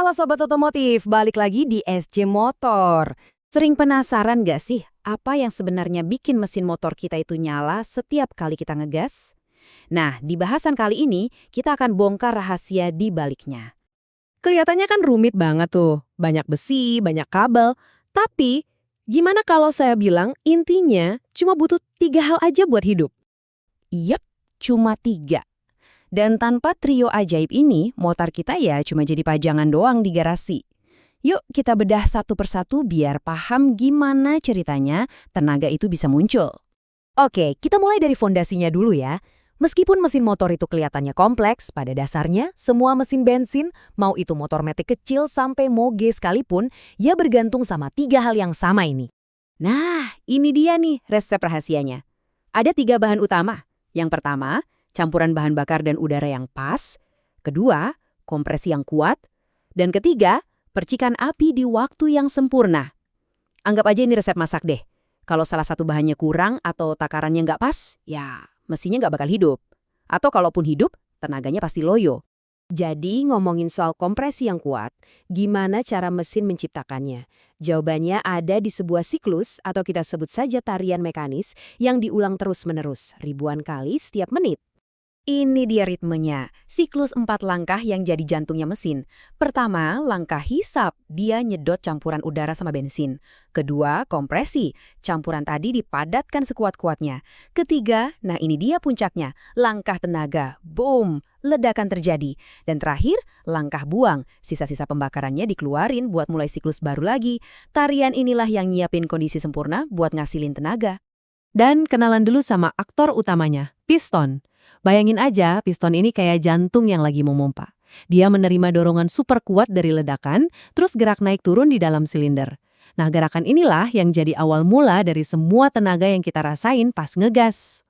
Halo Sobat Otomotif, balik lagi di SJ Motor. Sering penasaran gak sih apa yang sebenarnya bikin mesin motor kita itu nyala setiap kali kita ngegas? Nah, di bahasan kali ini kita akan bongkar rahasia di baliknya. Kelihatannya kan rumit banget tuh, banyak besi, banyak kabel. Tapi, gimana kalau saya bilang intinya cuma butuh 3 hal aja buat hidup? Yap, cuma 3. Dan tanpa trio ajaib ini, motor kita ya cuma jadi pajangan doang di garasi. Yuk kita bedah satu persatu biar paham gimana ceritanya tenaga itu bisa muncul. Oke, kita mulai dari fondasinya dulu ya. Meskipun mesin motor itu kelihatannya kompleks, pada dasarnya semua mesin bensin, mau itu motor metik kecil sampai moge sekalipun, ya bergantung sama 3 hal yang sama ini. Nah, ini dia nih resep rahasianya. Ada 3 bahan utama. Yang pertama, campuran bahan bakar dan udara yang pas. Kedua, kompresi yang kuat. Dan ketiga, percikan api di waktu yang sempurna. Anggap aja ini resep masak deh. Kalau salah satu bahannya kurang atau takarannya nggak pas, ya mesinnya nggak bakal hidup. Atau kalaupun hidup, tenaganya pasti loyo. Jadi ngomongin soal kompresi yang kuat, gimana cara mesin menciptakannya? Jawabannya ada di sebuah siklus atau kita sebut saja tarian mekanis yang diulang terus-menerus, ribuan kali setiap menit. Ini dia ritmenya, siklus 4 langkah yang jadi jantungnya mesin. Pertama, langkah hisap, dia nyedot campuran udara sama bensin. Kedua, kompresi, campuran tadi dipadatkan sekuat-kuatnya. Ketiga, nah ini dia puncaknya, langkah tenaga, boom, ledakan terjadi. Dan terakhir, langkah buang, sisa-sisa pembakarannya dikeluarin buat mulai siklus baru lagi. Tarian inilah yang nyiapin kondisi sempurna buat ngasilin tenaga. Dan kenalan dulu sama aktor utamanya, piston. Bayangin aja, piston ini kayak jantung yang lagi memompa. Dia menerima dorongan super kuat dari ledakan, terus gerak naik turun di dalam silinder. Nah, gerakan inilah yang jadi awal mula dari semua tenaga yang kita rasain pas ngegas.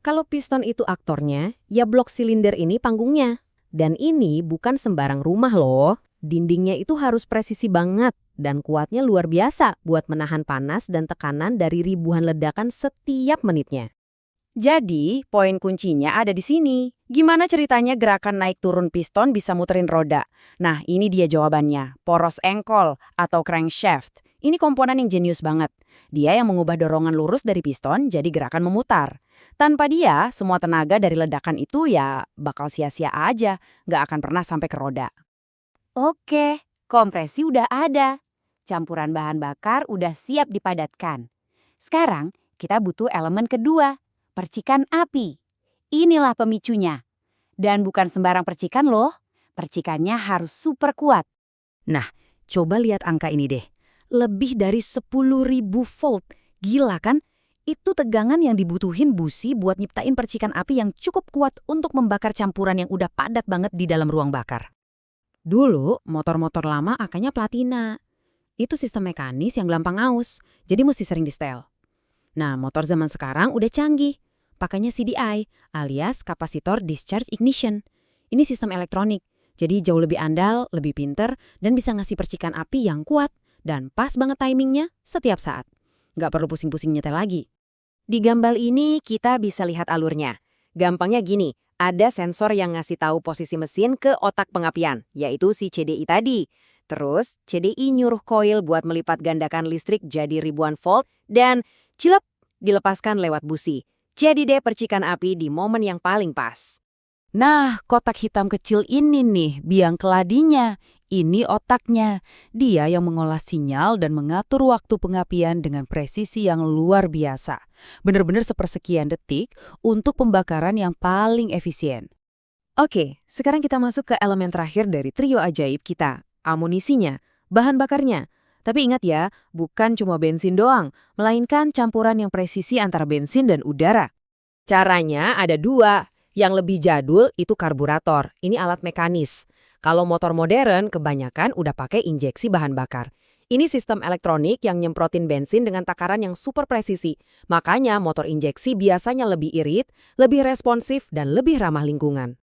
Kalau piston itu aktornya, ya blok silinder ini panggungnya. Dan ini bukan sembarang rumah loh. Dindingnya itu harus presisi banget dan kuatnya luar biasa buat menahan panas dan tekanan dari ribuan ledakan setiap menitnya. Jadi, poin kuncinya ada di sini. Gimana ceritanya gerakan naik turun piston bisa muterin roda? Nah, ini dia jawabannya. Poros engkol atau crankshaft. Ini komponen yang jenius banget. Dia yang mengubah dorongan lurus dari piston jadi gerakan memutar. Tanpa dia, semua tenaga dari ledakan itu ya bakal sia-sia aja. Nggak akan pernah sampai ke roda. Oke, kompresi udah ada. Campuran bahan bakar udah siap dipadatkan. Sekarang, kita butuh elemen kedua. Percikan api. Inilah pemicunya. Dan bukan sembarang percikan loh. Percikannya harus super kuat. Nah, coba lihat angka ini deh. Lebih dari 10.000 volt. Gila kan? Itu tegangan yang dibutuhin busi buat nyiptain percikan api yang cukup kuat untuk membakar campuran yang udah padat banget di dalam ruang bakar. Dulu, motor-motor lama akanya platina. Itu sistem mekanis yang gampang aus, jadi mesti sering di-setel. Nah, motor zaman sekarang udah canggih. Pakainya CDI, alias Capacitor Discharge Ignition. Ini sistem elektronik, jadi jauh lebih andal, lebih pinter, dan bisa ngasih percikan api yang kuat dan pas banget timingnya setiap saat. Nggak perlu pusing-pusing nyetel lagi. Di gambar ini kita bisa lihat alurnya. Gampangnya gini, ada sensor yang ngasih tahu posisi mesin ke otak pengapian, yaitu si CDI tadi. Terus, CDI nyuruh koil buat melipat gandakan listrik jadi ribuan volt dan cilep dilepaskan lewat busi. Jadi deh percikan api di momen yang paling pas. Nah, kotak hitam kecil ini nih, biang keladinya. Ini otaknya. Dia yang mengolah sinyal dan mengatur waktu pengapian dengan presisi yang luar biasa. Bener-bener sepersekian detik untuk pembakaran yang paling efisien. Oke, sekarang kita masuk ke elemen terakhir dari trio ajaib kita. Amunisinya, bahan bakarnya. Tapi ingat ya, bukan cuma bensin doang, melainkan campuran yang presisi antara bensin dan udara. Caranya ada 2. Yang lebih jadul itu karburator, ini alat mekanis. Kalau motor modern kebanyakan udah pakai injeksi bahan bakar. Ini sistem elektronik yang nyemprotin bensin dengan takaran yang super presisi. Makanya motor injeksi biasanya lebih irit, lebih responsif, dan lebih ramah lingkungan.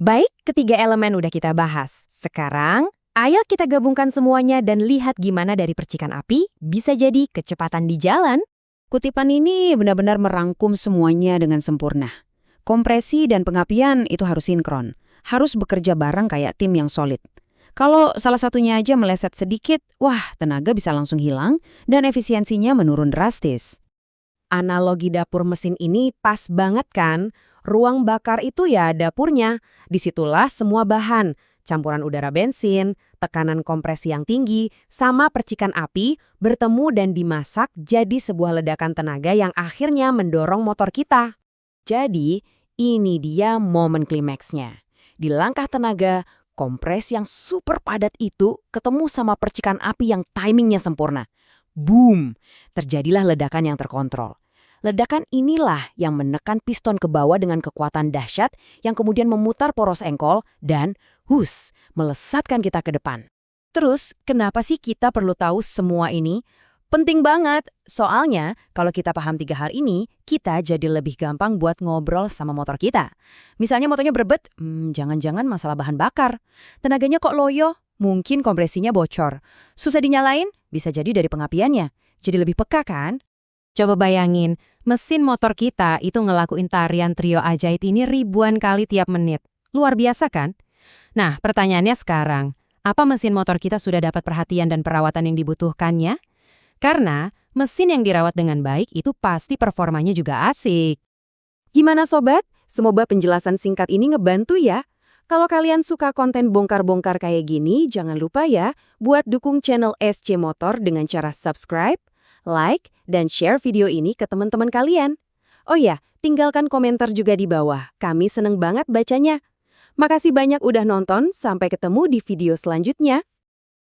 Baik, ketiga elemen udah kita bahas. Sekarang, ayo kita gabungkan semuanya dan lihat gimana dari percikan api bisa jadi kecepatan di jalan. Kutipan ini benar-benar merangkum semuanya dengan sempurna. Kompresi dan pengapian itu harus sinkron. Harus bekerja bareng kayak tim yang solid. Kalau salah satunya aja meleset sedikit, wah tenaga bisa langsung hilang dan efisiensinya menurun drastis. Analogi dapur mesin ini pas banget kan? Ruang bakar itu ya dapurnya. Disitulah semua bahan, campuran udara bensin, tekanan kompresi yang tinggi, sama percikan api bertemu dan dimasak jadi sebuah ledakan tenaga yang akhirnya mendorong motor kita. Jadi, ini dia momen klimaksnya. Di langkah tenaga, kompres yang super padat itu ketemu sama percikan api yang timingnya sempurna. Boom! Terjadilah ledakan yang terkontrol. Ledakan inilah yang menekan piston ke bawah dengan kekuatan dahsyat yang kemudian memutar poros engkol dan, melesatkan kita ke depan. Terus, kenapa sih kita perlu tahu semua ini? Penting banget, soalnya kalau kita paham 3 hal ini, kita jadi lebih gampang buat ngobrol sama motor kita. Misalnya motornya berbet, jangan-jangan masalah bahan bakar. Tenaganya kok loyo? Mungkin kompresinya bocor. Susah dinyalain? Bisa jadi dari pengapiannya. Jadi lebih peka kan? Coba bayangin, mesin motor kita itu ngelakuin tarian trio ajaib ini ribuan kali tiap menit. Luar biasa kan? Nah, pertanyaannya sekarang, apa mesin motor kita sudah dapat perhatian dan perawatan yang dibutuhkannya? Karena mesin yang dirawat dengan baik itu pasti performanya juga asik. Gimana sobat? Semoga penjelasan singkat ini ngebantu ya. Kalau kalian suka konten bongkar-bongkar kayak gini, jangan lupa ya buat dukung channel SC Motor dengan cara subscribe, like, dan share video ini ke teman-teman kalian. Oh ya, tinggalkan komentar juga di bawah. Kami seneng banget bacanya. Makasih banyak udah nonton, sampai ketemu di video selanjutnya.